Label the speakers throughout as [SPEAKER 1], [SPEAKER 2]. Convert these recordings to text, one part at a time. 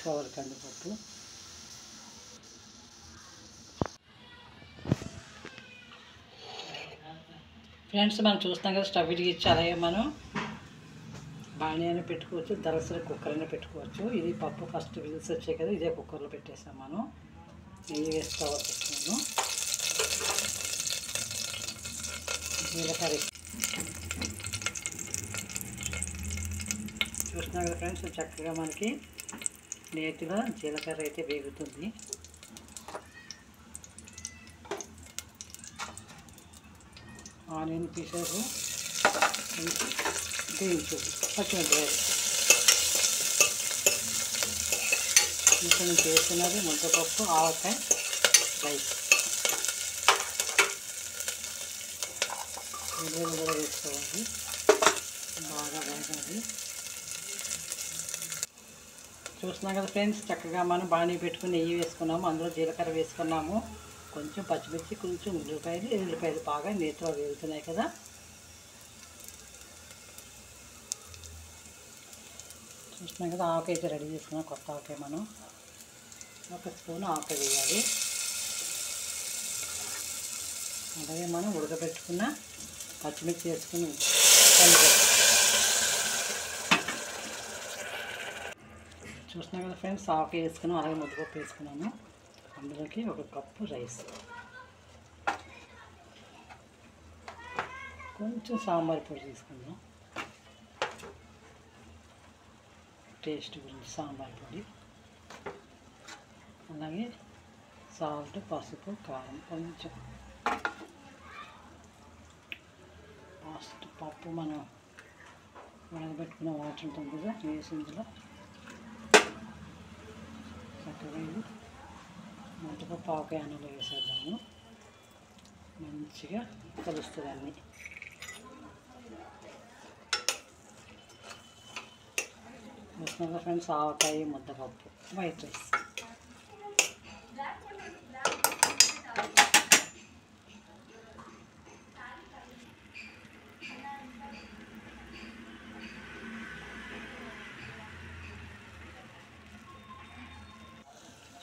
[SPEAKER 1] వేసుకోవాలి కందిపప్పు. ఫ్రెండ్స్ మనం చూస్తాం కదా, స్టవ్ వెలిగించి అలాగే మనం బాణీ అయినా పెట్టుకోవచ్చు, దరసరి కుక్కర్ అయినా పెట్టుకోవచ్చు. ఇది పప్పు ఫస్ట్ విజిల్స్ వచ్చాయి కదా, ఇదే కుక్కర్లో పెట్టేసాం. మనం నెయ్యి వేసుకోవాలి. నేను జీలకర్ర చూస్తున్నాం కదా ఫ్రెండ్స్, చక్కగా మనకి నేతిగా జీలకర్ర అయితే వేగుతుంది. ఆనియన్ పీసెస్, గ్రీన్ చిల్లీ, పచ్చిమిరపకాయలు ఇంకా నేను చేస్తున్నది ముద్దపప్పు, ఆవకాయ, రైస్. ఉల్లిగడ్డ కూడా వేసుకోవాలి, బాగా వేగాలి. చూస్తున్నాం కదా ఫ్రెండ్స్, చక్కగా మనం బాణీ పెట్టుకుని నెయ్యి వేసుకున్నాము, అందులో జీలకర్ర వేసుకున్నాము, కొంచెం పచ్చిమిర్చి, కొంచెం ఉల్లిపాయలు బాగా నేతిలో వేగుతున్నాయి కదా. చూస్తున్నాం కదా, ఆవకాయ అయితే రెడీ చేసుకున్నాం. కొత్త ఆవకాయ మనం 1 స్పూన్ ఆవకాయ వేయాలి. అలాగే మనం ఉడకబెట్టుకున్న పచ్చిమిర్చి వేసుకుని చూస్తున్నాం కదా ఫ్రెండ్స్, ఆవకాయ వేసుకున్నాం, అలాగే ముద్దపప్పు వేసుకున్నాను. అందులోకి 1 కప్పు రైస్, కొంచెం సాంబార్ పొడి తీసుకుందాం టేస్ట్ గురించి. సాంబార్ పొడి, అలాగే సాల్ట్, పసుపు, కారం కొంచెం. ఫస్ట్ పప్పు మనం ఉడకబెట్టుకున్న వాటర్ ఉంటుంది కదా, వేసి ఇందులో చక్కగా ఇది ముద్దపప్పు ఆవకాయ అన్నంలో వేసేద్దాము. మంచిగా కలుస్తుంది అన్నీ. చూస్తున్నారా ఫ్రెండ్స్, ఆవకాయ, ముద్దపప్పు, వైట్ రైస్.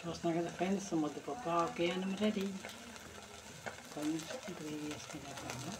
[SPEAKER 1] చూస్తున్నాం కదా ఫ్రెండ్స్, ముద్దపప్పు, ఆవకాయ అన్నం రెడీ. కొంచెం గ్రేవీ వేసుకున్నాము.